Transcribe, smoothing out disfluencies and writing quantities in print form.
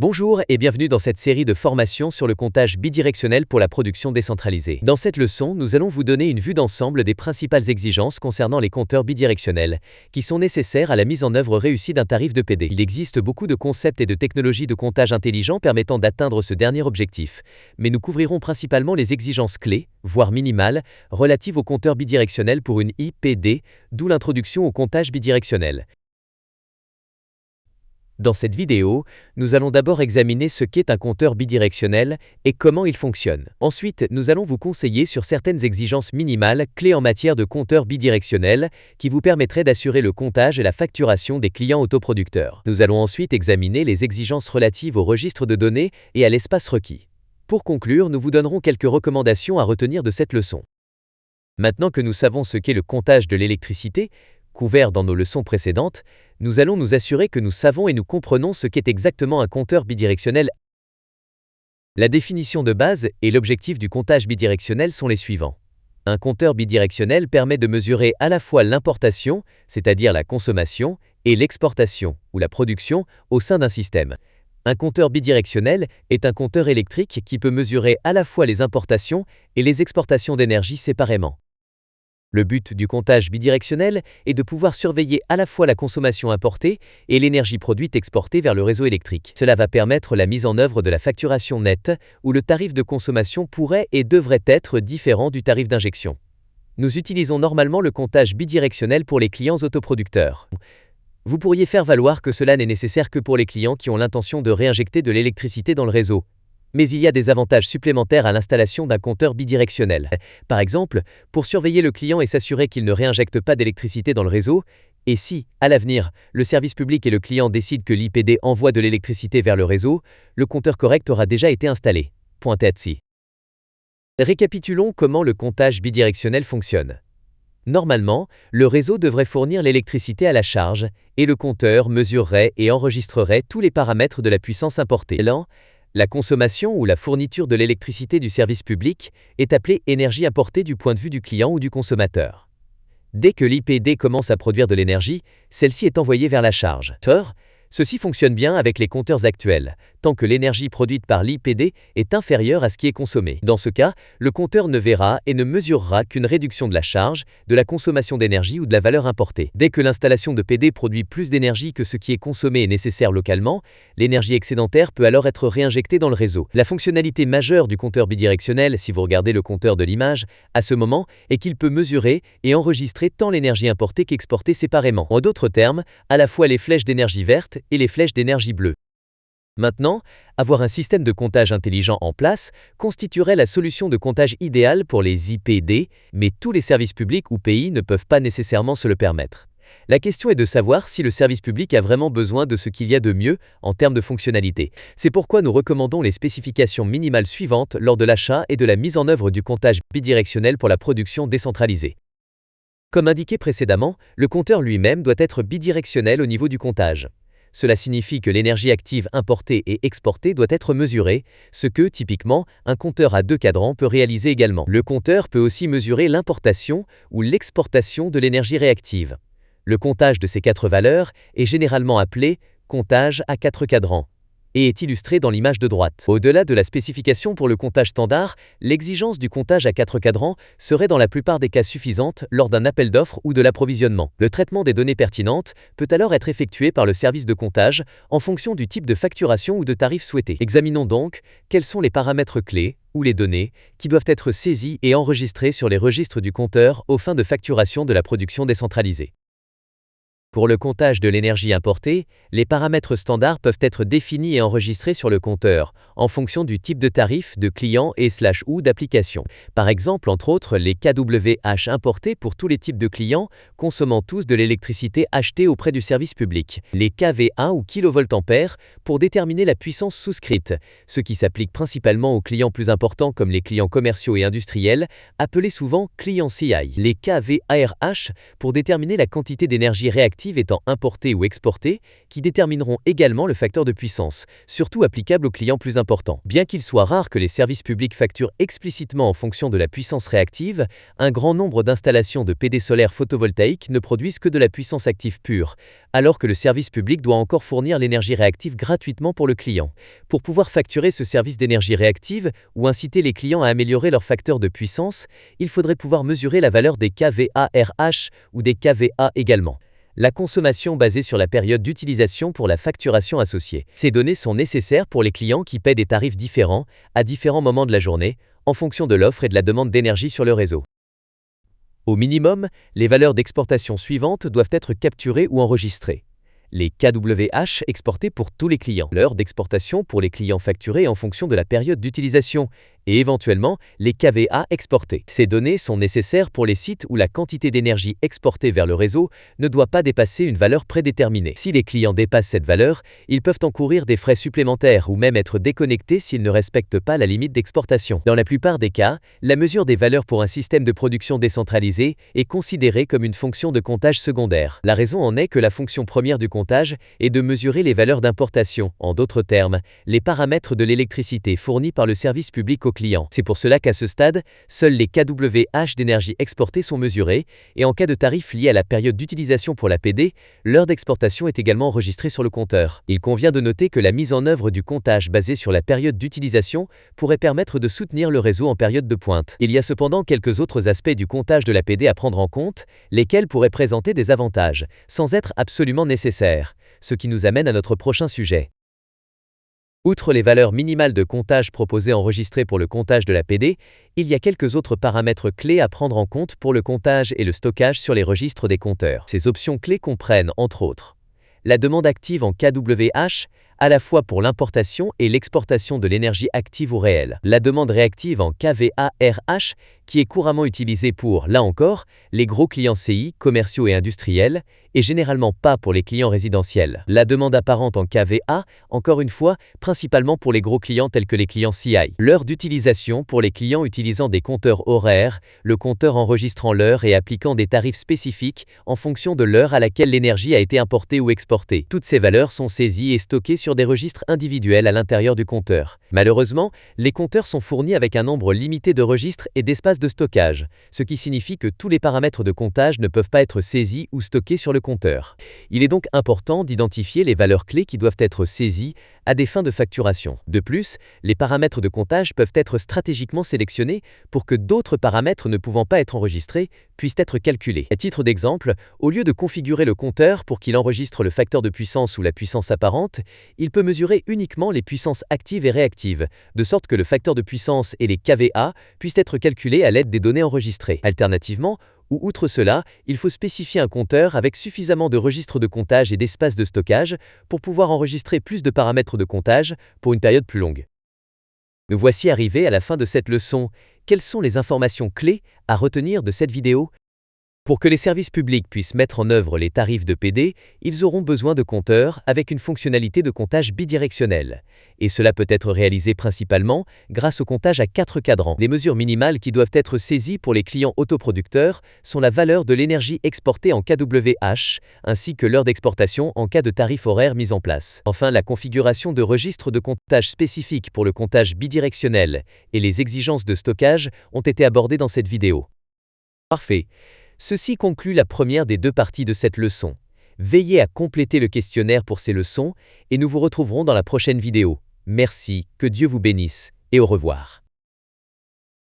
Bonjour et bienvenue dans cette série de formations sur le comptage bidirectionnel pour la production décentralisée. Dans cette leçon, nous allons vous donner une vue d'ensemble des principales exigences concernant les compteurs bidirectionnels, qui sont nécessaires à la mise en œuvre réussie d'un tarif de PD. Il existe beaucoup de concepts et de technologies de comptage intelligent permettant d'atteindre ce dernier objectif, mais nous couvrirons principalement les exigences clés, voire minimales, relatives au compteur bidirectionnel pour une IPD, d'où l'introduction au comptage bidirectionnel. Dans cette vidéo, nous allons d'abord examiner ce qu'est un compteur bidirectionnel et comment il fonctionne. Ensuite, nous allons vous conseiller sur certaines exigences minimales clés en matière de compteur bidirectionnel qui vous permettraient d'assurer le comptage et la facturation des clients autoproducteurs. Nous allons ensuite examiner les exigences relatives au registre de données et à l'espace requis. Pour conclure, nous vous donnerons quelques recommandations à retenir de cette leçon. Maintenant que nous savons ce qu'est le comptage de l'électricité, couvert dans nos leçons précédentes, nous allons nous assurer que nous savons et nous comprenons ce qu'est exactement un compteur bidirectionnel. La définition de base et l'objectif du comptage bidirectionnel sont les suivants. Un compteur bidirectionnel permet de mesurer à la fois l'importation, c'est-à-dire la consommation, et l'exportation, ou la production, au sein d'un système. Un compteur bidirectionnel est un compteur électrique qui peut mesurer à la fois les importations et les exportations d'énergie séparément. Le but du comptage bidirectionnel est de pouvoir surveiller à la fois la consommation importée et l'énergie produite exportée vers le réseau électrique. Cela va permettre la mise en œuvre de la facturation nette, où le tarif de consommation pourrait et devrait être différent du tarif d'injection. Nous utilisons normalement le comptage bidirectionnel pour les clients autoproducteurs. Vous pourriez faire valoir que cela n'est nécessaire que pour les clients qui ont l'intention de réinjecter de l'électricité dans le réseau. Mais il y a des avantages supplémentaires à l'installation d'un compteur bidirectionnel. Par exemple, pour surveiller le client et s'assurer qu'il ne réinjecte pas d'électricité dans le réseau, et si, à l'avenir, le service public et le client décident que l'IPD envoie de l'électricité vers le réseau, le compteur correct aura déjà été installé. Point@ci. Récapitulons comment le comptage bidirectionnel fonctionne. Normalement, le réseau devrait fournir l'électricité à la charge, et le compteur mesurerait et enregistrerait tous les paramètres de la puissance importée. La consommation ou la fourniture de l'électricité du service public est appelée énergie apportée du point de vue du client ou du consommateur. Dès que l'IPD commence à produire de l'énergie, celle-ci est envoyée vers la charge. Ceci fonctionne bien avec les compteurs actuels, tant que l'énergie produite par l'IPD est inférieure à ce qui est consommé. Dans ce cas, le compteur ne verra et ne mesurera qu'une réduction de la charge, de la consommation d'énergie ou de la valeur importée. Dès que l'installation de PD produit plus d'énergie que ce qui est consommé et nécessaire localement, l'énergie excédentaire peut alors être réinjectée dans le réseau. La fonctionnalité majeure du compteur bidirectionnel, si vous regardez le compteur de l'image, à ce moment, est qu'il peut mesurer et enregistrer tant l'énergie importée qu'exportée séparément. En d'autres termes, à la fois les flèches d'énergie verte et les flèches d'énergie bleue. Maintenant, avoir un système de comptage intelligent en place constituerait la solution de comptage idéale pour les IPD, mais tous les services publics ou pays ne peuvent pas nécessairement se le permettre. La question est de savoir si le service public a vraiment besoin de ce qu'il y a de mieux en termes de fonctionnalité. C'est pourquoi nous recommandons les spécifications minimales suivantes lors de l'achat et de la mise en œuvre du comptage bidirectionnel pour la production décentralisée. Comme indiqué précédemment, le compteur lui-même doit être bidirectionnel au niveau du comptage. Cela signifie que l'énergie active importée et exportée doit être mesurée, ce que, typiquement, un compteur à 2 cadrans peut réaliser également. Le compteur peut aussi mesurer l'importation ou l'exportation de l'énergie réactive. Le comptage de ces 4 valeurs est généralement appelé comptage à 4 cadrans et est illustré dans l'image de droite. Au-delà de la spécification pour le comptage standard, l'exigence du comptage à 4 cadrans serait dans la plupart des cas suffisante lors d'un appel d'offres ou de l'approvisionnement. Le traitement des données pertinentes peut alors être effectué par le service de comptage en fonction du type de facturation ou de tarif souhaité. Examinons donc quels sont les paramètres clés ou les données qui doivent être saisies et enregistrées sur les registres du compteur aux fins de facturation de la production décentralisée. Pour le comptage de l'énergie importée, les paramètres standards peuvent être définis et enregistrés sur le compteur, en fonction du type de tarif, de client et/ou d'application. Par exemple, entre autres, les kWh importés pour tous les types de clients, consommant tous de l'électricité achetée auprès du service public. Les kVA ou kVA pour déterminer la puissance souscrite, ce qui s'applique principalement aux clients plus importants comme les clients commerciaux et industriels, appelés souvent clients CI. Les kVARH pour déterminer la quantité d'énergie réactive réactive étant importée ou exportée, qui détermineront également le facteur de puissance, surtout applicable aux clients plus importants. Bien qu'il soit rare que les services publics facturent explicitement en fonction de la puissance réactive, un grand nombre d'installations de PD solaires photovoltaïques ne produisent que de la puissance active pure, alors que le service public doit encore fournir l'énergie réactive gratuitement pour le client. Pour pouvoir facturer ce service d'énergie réactive ou inciter les clients à améliorer leur facteur de puissance, il faudrait pouvoir mesurer la valeur des kVARH ou des kVA également. La consommation basée sur la période d'utilisation pour la facturation associée. Ces données sont nécessaires pour les clients qui paient des tarifs différents à différents moments de la journée, en fonction de l'offre et de la demande d'énergie sur le réseau. Au minimum, les valeurs d'exportation suivantes doivent être capturées ou enregistrées. Les kWh exportés pour tous les clients, l'heure d'exportation pour les clients facturés en fonction de la période d'utilisation, et éventuellement les kVA exportés. Ces données sont nécessaires pour les sites où la quantité d'énergie exportée vers le réseau ne doit pas dépasser une valeur prédéterminée. Si les clients dépassent cette valeur, ils peuvent encourir des frais supplémentaires ou même être déconnectés s'ils ne respectent pas la limite d'exportation. Dans la plupart des cas, la mesure des valeurs pour un système de production décentralisé est considérée comme une fonction de comptage secondaire. La raison en est que la fonction première du comptage est de mesurer les valeurs d'importation, en d'autres termes, les paramètres de l'électricité fournie par le service public aux clients. C'est pour cela qu'à ce stade, seuls les kWh d'énergie exportée sont mesurés, et en cas de tarif lié à la période d'utilisation pour la PD, l'heure d'exportation est également enregistrée sur le compteur. Il convient de noter que la mise en œuvre du comptage basé sur la période d'utilisation pourrait permettre de soutenir le réseau en période de pointe. Il y a cependant quelques autres aspects du comptage de la PD à prendre en compte, lesquels pourraient présenter des avantages, sans être absolument nécessaires, ce qui nous amène à notre prochain sujet. Outre les valeurs minimales de comptage proposées enregistrées pour le comptage de la PD, il y a quelques autres paramètres clés à prendre en compte pour le comptage et le stockage sur les registres des compteurs. Ces options clés comprennent, entre autres, la demande active en kWh, à la fois pour l'importation et l'exportation de l'énergie active ou réelle. La demande réactive en kVARH, qui est couramment utilisée pour, là encore, les gros clients CI, commerciaux et industriels, et généralement pas pour les clients résidentiels. La demande apparente en kVA, encore une fois, principalement pour les gros clients tels que les clients CI. L'heure d'utilisation pour les clients utilisant des compteurs horaires, le compteur enregistrant l'heure et appliquant des tarifs spécifiques en fonction de l'heure à laquelle l'énergie a été importée ou exportée. Toutes ces valeurs sont saisies et stockées sur des registres individuels à l'intérieur du compteur. Malheureusement, les compteurs sont fournis avec un nombre limité de registres et d'espaces de stockage, ce qui signifie que tous les paramètres de comptage ne peuvent pas être saisis ou stockés sur le compteur. Il est donc important d'identifier les valeurs clés qui doivent être saisies à des fins de facturation. De plus, les paramètres de comptage peuvent être stratégiquement sélectionnés pour que d'autres paramètres ne pouvant pas être enregistrés puissent être calculés. À titre d'exemple, au lieu de configurer le compteur pour qu'il enregistre le facteur de puissance ou la puissance apparente, il peut mesurer uniquement les puissances actives et réactives, de sorte que le facteur de puissance et les kVA puissent être calculés à l'aide des données enregistrées. Alternativement, ou outre cela, il faut spécifier un compteur avec suffisamment de registres de comptage et d'espace de stockage pour pouvoir enregistrer plus de paramètres de comptage pour une période plus longue. Nous voici arrivés à la fin de cette leçon. Quelles sont les informations clés à retenir de cette vidéo ? Pour que les services publics puissent mettre en œuvre les tarifs de PD, ils auront besoin de compteurs avec une fonctionnalité de comptage bidirectionnel. Et cela peut être réalisé principalement grâce au comptage à 4 cadrans. Les mesures minimales qui doivent être saisies pour les clients autoproducteurs sont la valeur de l'énergie exportée en kWh, ainsi que l'heure d'exportation en cas de tarif horaire mis en place. Enfin, la configuration de registres de comptage spécifiques pour le comptage bidirectionnel et les exigences de stockage ont été abordées dans cette vidéo. Parfait. Ceci conclut la première des 2 parties de cette leçon. Veillez à compléter le questionnaire pour ces leçons et nous vous retrouverons dans la prochaine vidéo. Merci, que Dieu vous bénisse et au revoir.